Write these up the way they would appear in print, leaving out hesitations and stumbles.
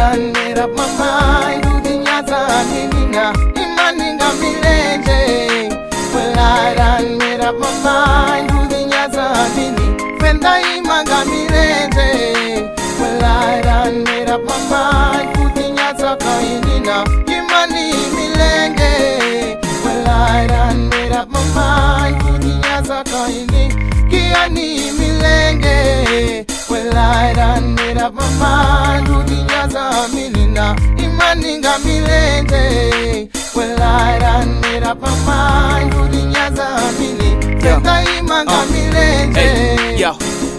done made up my mind. Who the nyaza minina imaninga milenje. Well, I done made up my mind. Who the nyaza mini fenda imanga milenje. Well, I done made up my mind. Who the nyaza kainina imani milenge. Well, I done made up my mind. Who the nyaza kaini kiani milenge. Well, I done made up my mind. Who the nyaza minina imaninga milenge. Well, I done made up my mind. Who the nyaza mini fenda imanga milenge. Yo,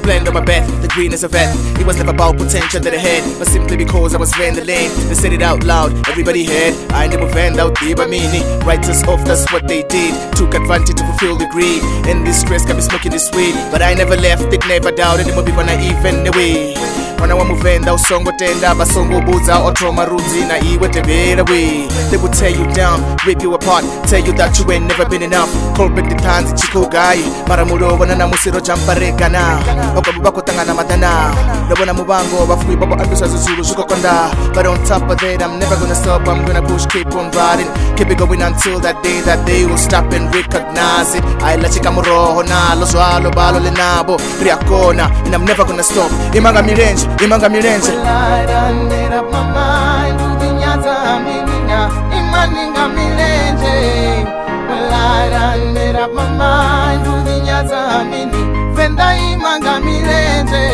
blend on my bed, the green is a vet. It was never about potential that I had, but simply because I was Vandalane. They said it out loud, everybody heard. I never vend out the imani. Writers off, that's what they did. Took advantage to fulfill the greed. And this stress can be smoking this weed, but I never left it, never doubted. It would be when I even away. When I want to vend out song what end up, a song will boots out or trauma routine. I eat with the better way. They will tear you down, rip you apart, tell you that you ain't never been enough. Call back the times, Chico guy. Maramudo, when I'm Musiro Jamparigana. Okabako Tangana Matana. The one I'm Mubango, but we Baba Abus as a Zulu Sukokonda. But on top of that, I'm never gonna stop. I'm gonna push, keep on riding. Keep it going until that day will stop and recognize it. I let you come rohona, lo swallow, balo lenabo, riakona, and I'm never gonna stop. Imanga mirange. Imanga milenje. Well, I done made up my mind. Who the nyaza minina imaninga milenje. Well, I done made up my mind. Who the nyaza mini fenda imanga milenje.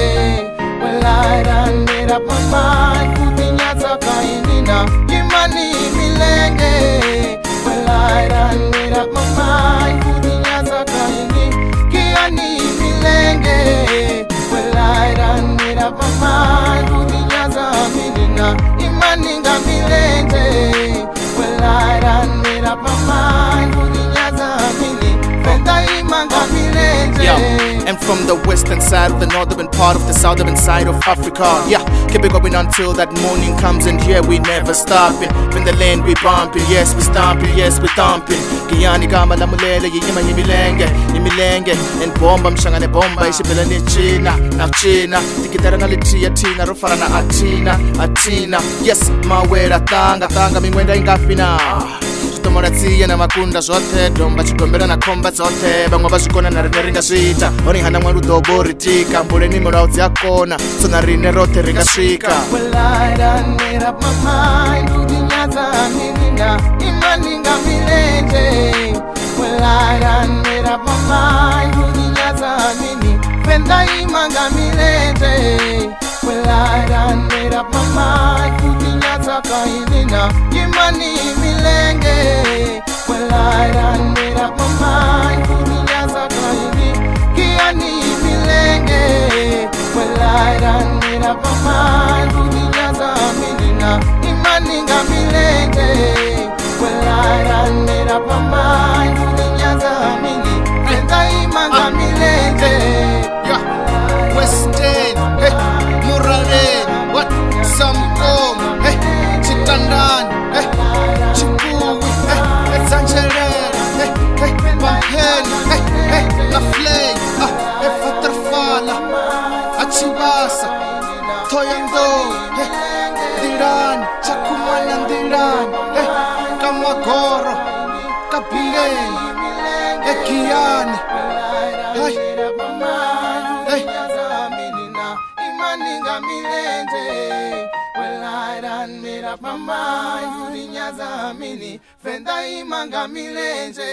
Well, I done made up my mind. Who the nyaza kainina imani milenge. Well, I done made up my mind. Who the nyaza kaini kiani milenge. Well, I done made up my mind. Who the nyaza minina imaninga milenge. Well, I done made up my mind. Who the nyaza mini fenda imanga milenge. Yo, and from the western side of the northern part of the southern side of Africa. Yeah, keep it going until that morning comes, and here we never stopping. From the land we bumping, yes we stomping, yes we thumping. Kiyani kama la mulele, yima yimilenge, and bomba mshangane bomba, ishibela ni China, na China. Tikitara na litia tina, rofara na atina. Yes, mawera tanga, mingwenda ingafina. Tomoratsiya na makunda zote, domba chikombera na komba zote. Bangwa bazikona na ringa swita. Oni hana mwaru dobori tika, mbole ni morauzi ya kona. So na rine rote ringa shika. Well, I done made up my mind. Who the nyaza minina imaninga milenge. Well, I done made up my mind. Who the nyaza mini fenda imanga milenge. Well, I done made up my mind. Who the nyaza kainina imani milenge. Well, I done made up my mind. Who the nyaza kaini kiani milenge. Well, I done made up my mind. Who the nyaza minina imaninga milenge. Well, I done made up my mind. Who the nyaza mini fenda imanga milenge. Yeah, Western, hey, Murale, what? Samkom, hey, Chitandan, hey, Chipui, hey, Sanjere, hey, Bahen, hey, La Flay, hey, Fatarfala, Achibasa, Thohoyandou, hey, Diran, Chakumanan Diran, hey, Kamagoro, Kapilay, Ekiani, hey, imaninga milenge. Well, I done made up my mind. Who the nyaza mini fenda imanga milenge.